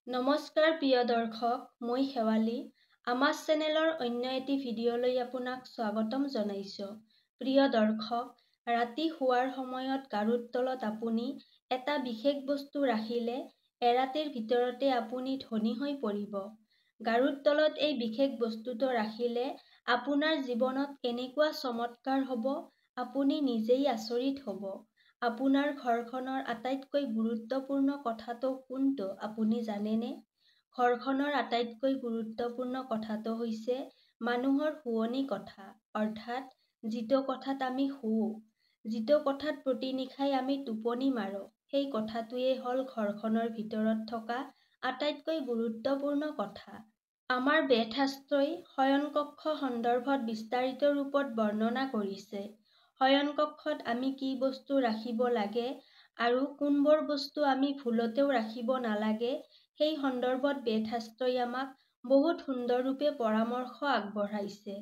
নমস্কাৰ প্ৰিয় দৰ্শক, মই শেৱালী। আমাৰ চেনেলৰ অন্য এটি ভিডিঅ'লৈ আপোনাক স্বাগতম জনাইছোঁ। প্ৰিয় দৰ্শক, ৰাতি শোৱাৰ সময়ত গাৰুৰ তলত আপুনি এটা বিশেষ বস্তু ৰাখিলে এৰাতিৰ ভিতৰতে আপুনি ধনী হৈ পৰিব। গাৰুৰ তলত এই বিশেষ বস্তুটো ৰাখিলে আপোনাৰ জীৱনত এনেকুৱা চমৎকাৰ হ'ব, আপুনি নিজেই আচৰিত হ'ব। আপোনাৰ ঘৰখনৰ আটাইতকৈ গুৰুত্বপূৰ্ণ কথাটো কোনটো আপুনি জানেনে? ঘৰখনৰ আটাইতকৈ গুৰুত্বপূৰ্ণ কথাটো হৈছে মানুহৰ শোৱনি কথা, অৰ্থাৎ যিটো কথাত আমি শুওঁ, যিটো কথাত প্ৰতিনিশাই আমি টোপনি মাৰোঁ, সেই কথাটোৱেই হ'ল ঘৰখনৰ ভিতৰত থকা আটাইতকৈ গুৰুত্বপূৰ্ণ কথা। আমাৰ বেদশাস্ত্ৰই শয়নকক্ষ সন্দৰ্ভত বিস্তাৰিত ৰূপত বৰ্ণনা কৰিছে। শয়নকক্ষত আমি কি বস্তু ৰাখিব লাগে আৰু কোনবোৰ বস্তু আমি ভুলতেও ৰাখিব নালাগে, সেই সন্দৰ্ভত বেদশাস্ত্ৰই আমাক বহুত সুন্দৰৰূপে পৰামৰ্শ আগবঢ়াইছে।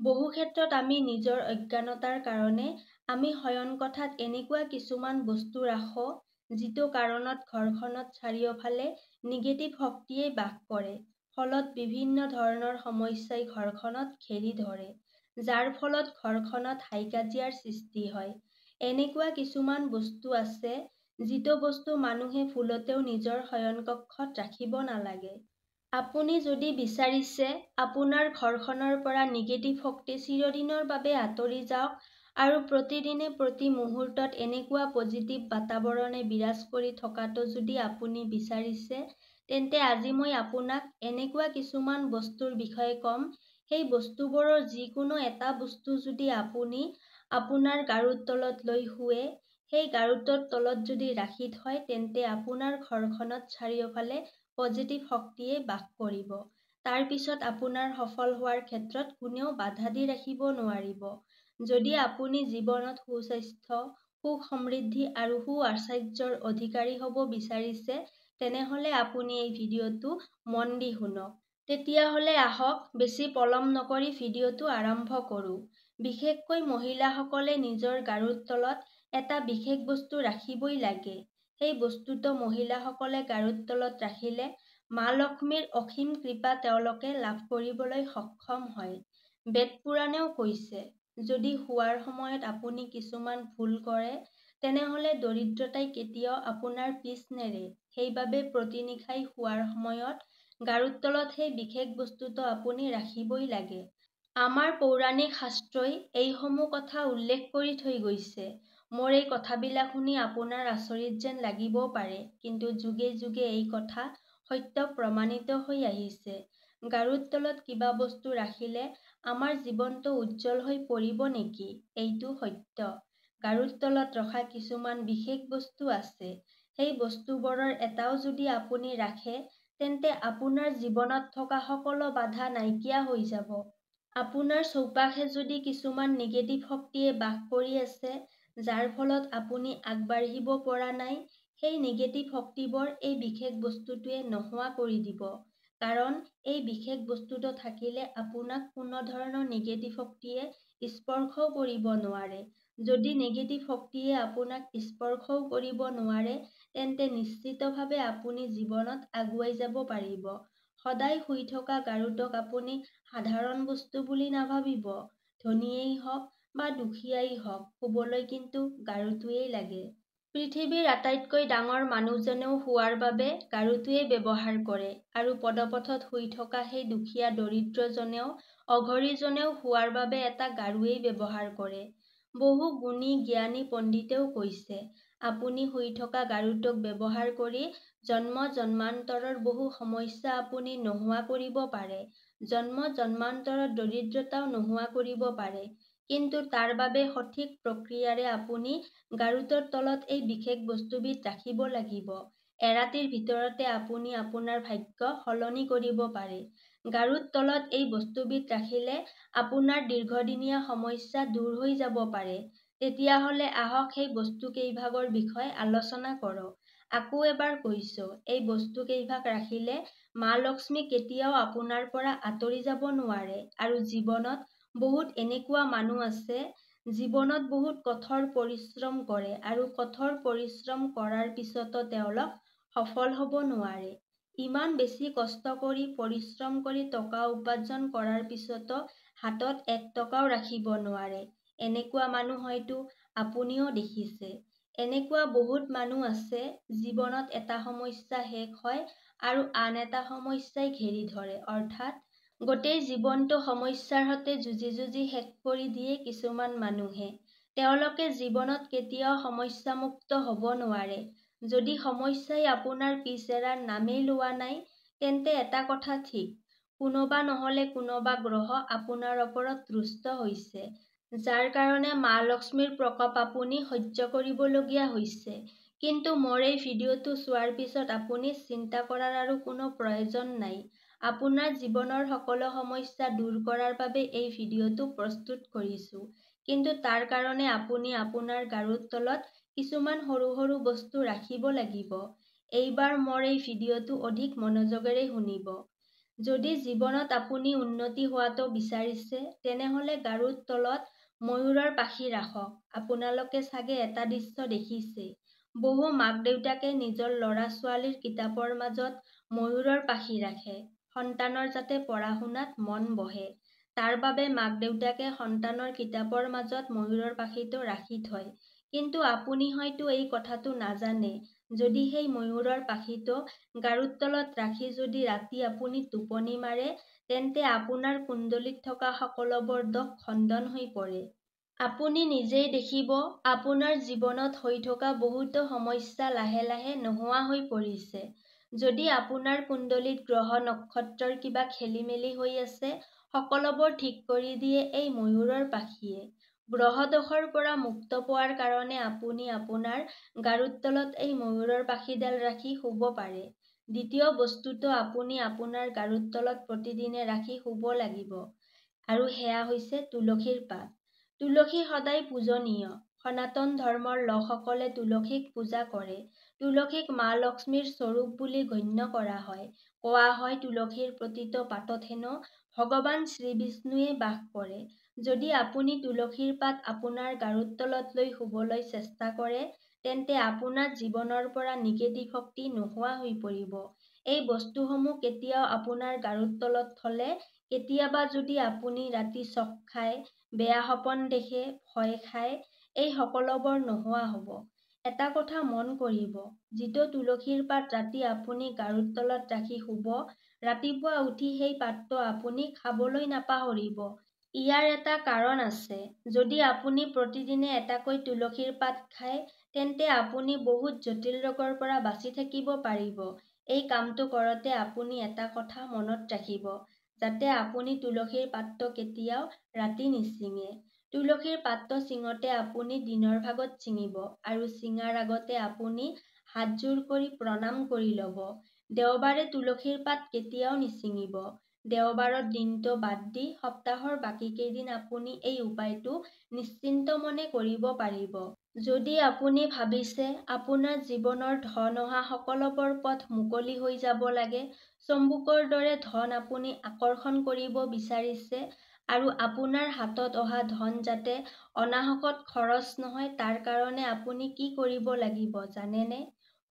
বহু ক্ষেত্ৰত আমি নিজৰ অজ্ঞানতাৰ কাৰণে আমি শয়নকক্ষত এনেকুৱা কিছুমান বস্তু ৰাখোঁ, যিটো কাৰণত ঘৰখনত চাৰিওফালে নিগেটিভ শক্তিয়ে বাস কৰে, ফলত বিভিন্ন ধৰণৰ সমস্যাই ঘৰখনত ঘেৰি ধৰে, যাৰ ফলত ঘৰখনত হাই-কাজিয়াৰ সৃষ্টি হয়। এনেকুৱা কিছুমান বস্তু আছে, যিটো বস্তু মানুহে ভুলতেও নিজৰ শয়নকক্ষত ৰাখিব নালাগে। আপুনি যদি বিচাৰিছে আপোনাৰ ঘৰখনৰ পৰা নিগেটিভ শক্তি চিৰদিনৰ বাবে আঁতৰি যাওক আৰু প্ৰতিদিনে প্ৰতি মুহূৰ্তত এনেকুৱা পজিটিভ বাতাৱৰণে বিৰাজ কৰি থকাটো যদি আপুনি বিচাৰিছে, তেন্তে আজি মই আপোনাক এনেকুৱা কিছুমান বস্তুৰ বিষয়ে ক'ম। সেই বস্তুবোৰৰ যিকোনো এটা বস্তু যদি আপুনি আপোনাৰ গাৰুৰ তলত লৈ শুৱে, সেই গাৰুটোৰ তলত যদি ৰাখি থয়, তেন্তে আপোনাৰ ঘৰখনত চাৰিওফালে পজিটিভ শক্তিয়ে বাস কৰিব। তাৰ পিছত আপোনাৰ সফল হোৱাৰ ক্ষেত্ৰত কোনেও বাধা দি ৰাখিব নোৱাৰিব। যদি আপুনি জীৱনত সুস্বাস্থ্য, সুখ সমৃদ্ধি আৰু সু-আশ্চৰ্যৰ অধিকাৰী হ'ব বিচাৰিছে, তেনেহ'লে আপুনি এই ভিডিঅ'টো মন দি শুনক। তেতিয়াহ'লে আহক বেছি পলম নকৰি ভিডিঅ'টো আৰম্ভ কৰোঁ। বিশেষকৈ মহিলাসকলে নিজৰ গাৰুৰ তলত এটা বিশেষ বস্তু ৰাখিবই লাগে। সেই বস্তুটো মহিলাসকলে গাৰুৰ তলত ৰাখিলে মা লক্ষ্মীৰ অসীম কৃপা তেওঁলোকে লাভ কৰিবলৈ সক্ষম হয়। বেদ পুৰাণেও কৈছে, যদি শোৱাৰ সময়ত আপুনি কিছুমান ভুল কৰে, তেনেহ'লে দৰিদ্ৰতাই কেতিয়াও আপোনাৰ পিছ নেৰে। সেইবাবে প্ৰতিনিশাই শোৱাৰ সময়ত গাৰুৰ তলত সেই বিশেষ বস্তুটো আপুনি ৰাখিবই লাগে। আমাৰ পৌৰাণিক শাস্ত্ৰই এইসমূহ কথা উল্লেখ কৰি থৈ গৈছে। মোৰ এই কথাবিলাক শুনি আপোনাৰ আচৰিত যেন লাগিবও পাৰে, কিন্তু যুগে যুগে এই কথা সত্য প্ৰমাণিত হৈ আহিছে। গাৰুৰ তলত কিবা বস্তু ৰাখিলে আমাৰ জীৱনটো উজ্জ্বল হৈ পৰিব নেকি? এইটো সত্য। গাৰুৰ তলত ৰখা কিছুমান বিশেষ বস্তু আছে। সেই বস্তুবোৰৰ এটাও যদি আপুনি ৰাখে, তেন্তে আপোনাৰ জীৱনত থকা সকলো বাধা নাইকিয়া হৈ যাব। আপোনাৰ চৌপাশে যদি কিছুমান নিগেটিভ শক্তিয়ে বাস কৰি আছে, যাৰ ফলত আপুনি আগবাঢ়িব পৰা নাই, সেই নিগেটিভ শক্তিবোৰ এই বিশেষ বস্তুটোৱে নোহোৱা কৰি দিব। কাৰণ এই বিশেষ বস্তুটো থাকিলে আপোনাক কোনো ধৰণৰ নিগেটিভ শক্তিয়ে স্পৰ্শও কৰিব নোৱাৰে। যদি নিগেটিভ শক্তিয়ে আপোনাক স্পৰ্শও কৰিব নোৱাৰে, তেন্তে নিশ্চিতভাৱে আপুনি জীৱনত আগুৱাই যাব পাৰিব। সদায় শুই থকা গাৰুটোক আপুনি সাধাৰণ বস্তু বুলি নাভাবিব। ধনীয়েই হওক বা দুখীয়াই হওক, শুবলৈ কিন্তু গাৰুটোৱেই লাগে। পৃথিৱীৰ আটাইতকৈ ডাঙৰ মানুহজনেও শোৱাৰ বাবে গাৰুটোৱেই ব্যৱহাৰ কৰে, আৰু পদপথত শুই থকা সেই দুখীয়া দৰিদ্ৰজনেও অঘৰীজনেও শোৱাৰ বাবে এটা গাৰুৱেই ব্যৱহাৰ কৰে। বহু গুণী জ্ঞানী পণ্ডিতেও কৈছে, আপুনি শুই থকা গাৰুটোক ব্যৱহাৰ কৰি জন্ম জন্মান্তৰৰ বহু সমস্যা আপুনি নোহোৱা কৰিব পাৰে। জন্ম জন্মান্তৰৰ দৰিদ্ৰতাও নোহোৱা কৰিব পাৰে। কিন্তু তাৰ বাবে সঠিক প্ৰক্ৰিয়াৰে আপুনি গাৰুটোৰ তলত এই বিশেষ বস্তুবিধ ৰাখিব লাগিব। এৰাতিৰ ভিতৰতে আপুনি আপোনাৰ ভাগ্য সলনি কৰিব পাৰে। গাৰুৰ তলত এই বস্তুবিধ ৰাখিলে আপোনাৰ দীৰ্ঘদিনীয়া সমস্যা দূৰ হৈ যাব পাৰে। তেতিয়াহ'লে আহক সেই বস্তু কেইভাগৰ বিষয়ে আলোচনা কৰোঁ। আকৌ এবাৰ কৈছোঁ, এই বস্তু কেইভাগ ৰাখিলে মা লক্ষ্মী কেতিয়াও আপোনাৰ পৰা আঁতৰি যাব নোৱাৰে। আৰু জীৱনত বহুত এনেকুৱা মানুহ আছে, জীৱনত বহুত কঠোৰ পৰিশ্ৰম কৰে আৰু কঠোৰ পৰিশ্ৰম কৰাৰ পিছতো তেওঁলোক সফল হ'ব নোৱাৰে। ইমান বেছি কষ্ট কৰি পৰিশ্ৰম কৰি টকা উপাৰ্জন কৰাৰ পিছতো হাতত 1 টকাও ৰাখিব নোৱাৰে। এনেকুৱা মানুহ হয়তো আপুনিও দেখিছে। এনেকুৱা বহুত মানুহ আছে জীৱনত এটা সমস্যা শেষ হয় আৰু আন এটা সমস্যাই ঘেৰি ধৰে, অৰ্থাৎ গোটেই জীৱনটো সমস্যাৰ সৈতে যুঁজি যুঁজি শেষ কৰি দিয়ে কিছুমান মানুহে। তেওঁলোকে জীৱনত কেতিয়াও সমস্যামুক্ত হ'ব নোৱাৰে। যদি সমস্যাই আপোনাৰ পিছ এৰাৰ নামেই লোৱা নাই, তেন্তে এটা কথা ঠিক, কোনোবা নহ'লে কোনোবা গ্ৰহ আপোনাৰ ওপৰত ৰুষ্ট হৈছে, যাৰ কাৰণে মা লক্ষ্মীৰ প্ৰকোপ আপুনি সহ্য কৰিবলগীয়া হৈছে। কিন্তু মোৰ এই ভিডিঅ'টো চোৱাৰ পিছত আপুনি চিন্তা কৰাৰ আৰু কোনো প্ৰয়োজন নাই। আপোনাৰ জীৱনৰ সকলো সমস্যা দূৰ কৰাৰ বাবে এই ভিডিঅ'টো প্ৰস্তুত কৰিছোঁ। কিন্তু তাৰ কাৰণে আপুনি আপোনাৰ গাৰুৰ তলত কিছুমান সৰু সৰু বস্তু ৰাখিব লাগিব। এইবাৰ মোৰ এই ভিডিঅ'টো অধিক মনোযোগেৰে শুনিব। যদি জীৱনত আপুনি উন্নতি হোৱাটো বিচাৰিছে, তেনেহ'লে গাৰুৰ তলত ময়ূৰৰ পাখি ৰাখক। আপোনালোকে চাগে এটা দৃশ্য দেখিছে। বহু মাক-দেউতাকে নিজৰ ল'ৰা-ছোৱালীৰ কিতাপৰ মাজত ময়ূৰৰ পাখি ৰাখে, সন্তানৰ যাতে পঢ়া-শুনাত মন বহে। তাৰ বাবে মাক-দেউতাকে সন্তানৰ কিতাপৰ মাজত ময়ূৰৰ পাখিটো ৰাখি থয়। কিন্তু আপুনি হয়তো এই কথাটো নাজানে। যদি সেই ময়ূৰৰ পাখিটো গাৰুৰ তলত ৰাখি যদি ৰাতি আপুনি টোপনি মাৰে, তেন্তে আপোনাৰ কুণ্ডলীত থকা সকলোবোৰ দোষ খণ্ডন হৈ পৰে। আপুনি নিজেই দেখিব, আপোনাৰ জীৱনত হৈ থকা বহুতো সমস্যা লাহে লাহে নোহোৱা হৈ পৰিছে। যদি আপোনাৰ কুণ্ডলীত গ্ৰহ নক্ষত্ৰৰ কিবা খেলিমেলি হৈ আছে, সকলোবোৰ ঠিক কৰি দিয়ে এই ময়ূৰৰ পাখিয়ে। গ্ৰহ দোষৰ পৰা মুক্ত পোৱাৰ কাৰণে আপুনি আপোনাৰ গাৰুৰ তলত এই ময়ূৰৰ পাখিডাল ৰাখি শুব পাৰে। দ্বিতীয় বস্তুটো আপুনি আপোনাৰ গাৰুৰ তলত প্ৰতিদিনে ৰাখি শুব লাগিব, আৰু সেয়া হৈছে তুলসীৰ পাত। তুলসী সদায় পূজনীয়। সনাতন ধৰ্মৰ লোকসকলে তুলসীক পূজা কৰে। তুলসীক মা লক্ষ্মীৰ স্বৰূপ বুলি গণ্য কৰা হয়। কোৱা হয় তুলসীৰ প্ৰতিটো পাতত হেনো ভগৱান শ্ৰীবিষ্ণুৱে বাস কৰে। যদি আপুনি তুলসীৰ পাত আপোনাৰ গাৰুৰ তলত লৈ শুবলৈ চেষ্টা কৰে, তেন্তে আপোনাৰ জীৱনৰ পৰা নিগেটিভ শক্তি নোহোৱা হৈ পৰিব। এই বস্তুসমূহ কেতিয়াও আপোনাৰ গাৰুৰ তলত থলে, কেতিয়াবা যদি আপুনি ৰাতি চক খায়, বেয়া সপোন দেখে, ভয় খায়, এই সকলোবোৰ নোহোৱা হ'ব। এটা কথা মন কৰিব, যিটো তুলসীৰ পাত ৰাতি আপুনি গাৰুৰ তলত ৰাখি শুব, ৰাতিপুৱা উঠি সেই পাতটো আপুনি খাবলৈ নাপাহৰিব। ইয়াৰ এটা কাৰণ আছে। যদি আপুনি প্ৰতিদিনে এটাকৈ তুলসীৰ পাত খায়, তেন্তে আপুনি বহুত জটিল ৰোগৰ পৰা বাচি থাকিব পাৰিব। এই কামটো কৰোঁতে আপুনি এটা কথা মনত ৰাখিব, যাতে আপুনি তুলসীৰ পাতটো কেতিয়াও ৰাতি নিছিঙে। তুলসীৰ পাতটো ছিঙোতে আপুনি দিনৰ ভাগত ছিঙিব, আৰু ছিঙাৰ আগতে আপুনি হাতযোৰ কৰি প্ৰণাম কৰি ল'ব। দেওবাৰে তুলসীৰ পাত কেতিয়াও নিছিঙিব। দেওবাৰৰ দিনটো বাদ দি সপ্তাহৰ বাকী কেইদিন আপুনি এই উপায়টো নিশ্চিন্ত মনে কৰিব পাৰিব। যদি আপুনি ভাবিছে আপোনাৰ জীৱনৰ ধন অহা সকলোবোৰ পথ মুকলি হৈ যাব লাগে, চম্বুকৰ দৰে ধন আপুনি আকৰ্ষণ কৰিব বিচাৰিছে, আৰু আপোনাৰ হাতত অহা ধন যাতে অনাহকত খৰচ নহয়, তাৰ কাৰণে আপুনি কি কৰিব লাগিব জানেনে?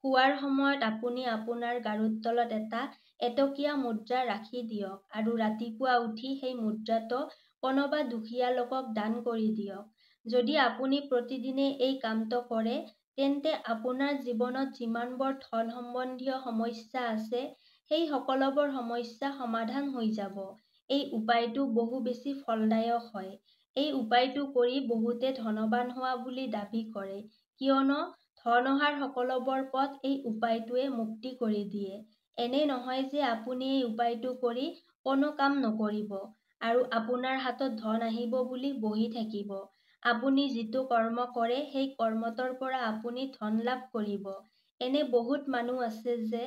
শোৱাৰ সময়ত আপুনি আপোনাৰ গাৰুৰ তলত এটা এটকীয়া মুদ্ৰা ৰাখি দিয়ক, আৰু ৰাতিপুৱা উঠি সেই মুদ্ৰাটো কোনোবা দুখীয়া লোকক দান কৰি দিয়ক। যদি আপুনি প্ৰতিদিনে এই কামটো কৰে, তেন্তে আপোনাৰ জীৱনত যিমানবোৰ ধন সম্বন্ধীয় সমস্যা আছে, সেই সকলোবোৰ সমস্যা সমাধান হৈ যাব। এই উপায়টো বহু বেছি ফলদায়ক হয়। এই উপায়টো কৰি বহুতে ধনৱান হোৱা বুলি দাবী কৰে, কিয়নো ধন অহাৰ সকলোবোৰ পথ এই উপায়টোৱে মুক্তি কৰি দিয়ে। এনে নহয় যে আপুনি এই উপায়টো কৰি কোনো কাম নকৰিব, আৰু আপোনাৰ হাতত ধন আহিব বুলি বহি থাকিব। আপুনি যিটো কৰ্ম কৰে, সেই কৰ্মটোৰ পৰা আপুনি ধন লাভ কৰিব। এনে বহুত মানুহ আছে যে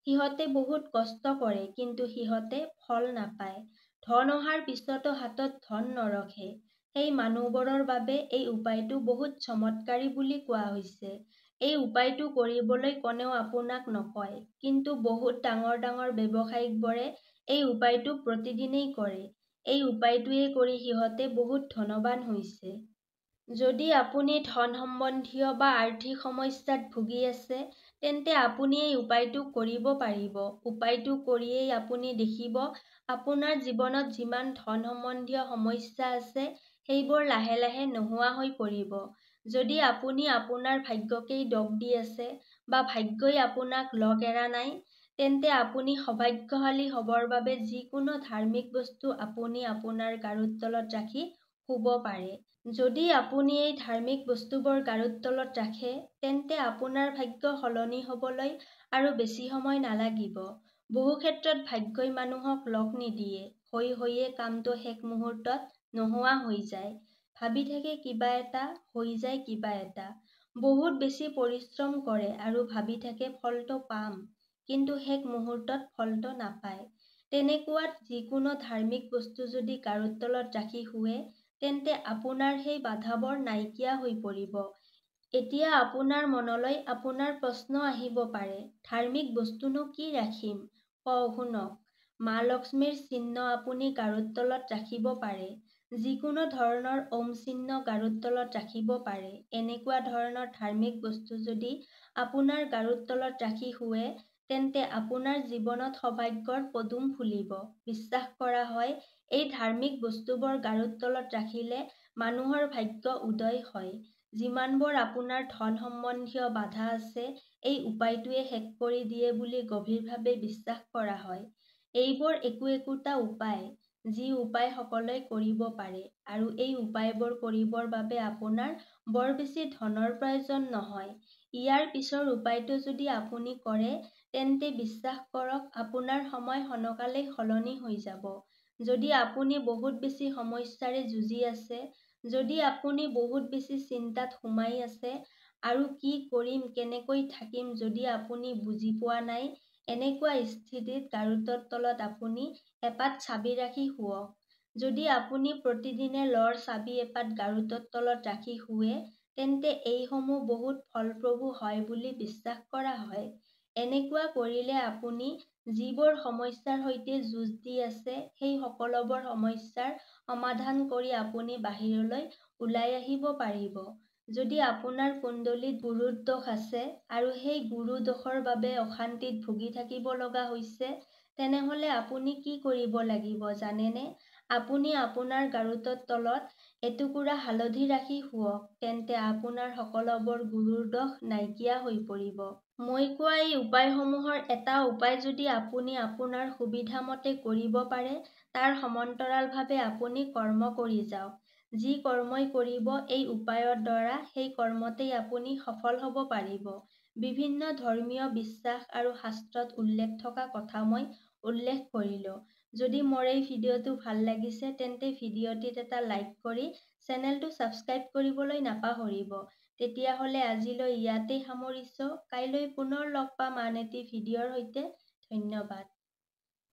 সিহঁতে বহুত কষ্ট কৰে, কিন্তু সিহঁতে ফল নাপায়। ধন অহাৰ পিছতো হাতত ধন নৰখে। সেই মানুহবোৰৰ বাবে এই উপায়টো বহুত চমৎকাৰী বুলি কোৱা হৈছে। এই উপায়টো কৰিবলৈ কোনেও আপোনাক নকয়, কিন্তু বহুত ডাঙৰ ডাঙৰ ব্যৱসায়িকবোৰে এই উপায়টো প্ৰতিদিনেই কৰে। এই উপায়টোৱে কৰি সিহঁতে বহুত ধনৱান হৈছে। যদি আপুনি ধন সম্বন্ধীয় বা আৰ্থিক সমস্যাত ভুগি আছে, তেন্তে আপুনি এই উপায়টো কৰিব পাৰিব। উপায়টো কৰিয়েই আপুনি দেখিব আপোনাৰ জীৱনত যিমান ধন সম্বন্ধীয় সমস্যা আছে সেইবোৰ লাহে লাহে নোহোৱা হৈ পৰিব। যদি আপুনি আপোনাৰ ভাগ্যকেই দোষ দি আছে বা ভাগ্যই আপোনাক লগ এৰা নাই, তেন্তে আপুনি সৌভাগ্যশালী হ'বৰ বাবে যিকোনো ধাৰ্মিক বস্তু আপুনি আপোনাৰ গাৰুৰ তলত ৰাখি শুব পাৰে। যদি আপুনি এই ধাৰ্মিক বস্তুবোৰ গাৰুৰ তলত ৰাখে, তেন্তে আপোনাৰ ভাগ্য সলনি হ'বলৈ আৰু বেছি সময় নালাগিব। বহু ক্ষেত্ৰত ভাগ্যই মানুহক লগ নিদিয়ে, হৈয়ে কামটো শেষ মুহূৰ্তত নোহোৱা হৈ যায়। ভাবি থাকে কিবা এটা, হৈ যায় কিবা এটা। বহুত বেছি পৰিশ্ৰম কৰে আৰু ভাবি থাকে ফলটো পাম, কিন্তু শেষ মুহূৰ্তত ফলটো নাপায়। তেনেকুৱাত যিকোনো ধাৰ্মিক বস্তু যদি গাৰুৰ তলত ৰাখি শুৱে, তেন্তে আপোনাৰ সেই বাধাবোৰ নাইকিয়া হৈ পৰিব। এতিয়া আপোনাৰ মনলৈ আপোনাৰ প্ৰশ্ন আহিব পাৰে, ধাৰ্মিক বস্তুনো কি ৰাখিম? শুনক, মা লক্ষ্মীৰ চিহ্ন আপুনি গাৰুৰ তলত ৰাখিব পাৰে। যিকোনো ধৰণৰ ওম চিহ্ন গাৰুৰ তলত ৰাখিব পাৰে। এনেকুৱা ধৰণৰ ধাৰ্মিক বস্তু যদি আপোনাৰ গাৰুৰ তলত ৰাখি শুৱে, তেন্তে আপোনাৰ জীৱনত সৌভাগ্যৰ পদুম ফুলিব। বিশ্বাস কৰা হয়, এই ধাৰ্মিক বস্তুবোৰ গাৰুৰ তলত ৰাখিলে মানুহৰ ভাগ্য উদয় হয়। যিমানবোৰ আপোনাৰ ধন সম্বন্ধীয় বাধা আছে, এই উপায়টোৱে শেষ কৰি দিয়ে বুলি গভীৰভাৱে বিশ্বাস কৰা হয়। এইবোৰ একোটা উপায়, যি উপায় সকলোৱে কৰিব পাৰে, আৰু এই উপায়বোৰ কৰিবৰ বাবে আপোনাৰ বৰ বেছি ধনৰ প্ৰয়োজন নহয়। ইয়াৰ পিছৰ উপায়টো যদি আপুনি কৰে, তেন্তে বিশ্বাস কৰক আপোনাৰ সময় সোনকালেই সলনি হৈ যাব। যদি আপুনি বহুত বেছি সমস্যাৰে যুঁজি আছে, যদি আপুনি বহুত বেছি চিন্তাত সোমাই আছে, আৰু কি কৰিম কেনেকৈ থাকিম যদি আপুনি বুজি পোৱা নাই, এনেকুৱা স্থিতিত গাৰুৰ তলত আপুনি এপাত চাবি ৰাখি শুৱক। যদি আপুনি প্ৰতিদিনে লৰ চাবি এপাত গাৰুৰ তলত ৰাখি শুৱে, তেন্তে এইসমূহ বহুত ফলপ্ৰসূ হয় বুলি বিশ্বাস কৰা হয়। এনেকুৱা কৰিলে আপুনি যিবোৰ সমস্যাৰ সৈতে যুঁজ দি আছে, সেই সকলোবোৰ সমস্যাৰ সমাধান কৰি আপুনি বাহিৰলৈ ওলাই আহিব পাৰিব। যদি আপোনাৰ কুণ্ডলীত গুৰুৰ দোষ আছে আৰু সেই গুৰু দোষৰ বাবে অশান্তিত ভুগি থাকিব লগা হৈছে, তেনেহ'লে আপুনি কি কৰিব লাগিব জানেনে? আপুনি আপোনাৰ গাৰুৰ তলত এটুকুৰা হালধি ৰাখি শুৱক, তেন্তে আপোনাৰ সকলোবোৰ গুৰুৰ দোষ নাইকিয়া হৈ পৰিব। মই কোৱা এই উপায়সমূহৰ এটা উপায় যদি আপুনি আপোনাৰ সুবিধা মতে কৰিব পাৰে, তাৰ সমান্তৰালভাৱে আপুনি কৰ্ম কৰি যাওক। যি কৰ্মই কৰিব এই উপায়ৰ দ্বাৰা সেই কৰ্মতেই আপুনি সফল হ'ব পাৰিব। বিভিন্ন ধৰ্মীয় বিশ্বাস আৰু শাস্ত্ৰত উল্লেখ থকা কথা মই উল্লেখ কৰিলোঁ। যদি মোৰ এই ভিডিঅ'টো ভাল লাগিছে, তেন্তে ভিডিঅ'টিত এটা লাইক কৰি চেনেলটো ছাবস্ক্ৰাইব কৰিবলৈ নাপাহৰিব। তেতিয়াহ'লে আজিলৈ ইয়াতেই সামৰিছোঁ। কাইলৈ পুনৰ লগ পাম আন এটি ভিডিঅ'ৰ সৈতে। ধন্যবাদ।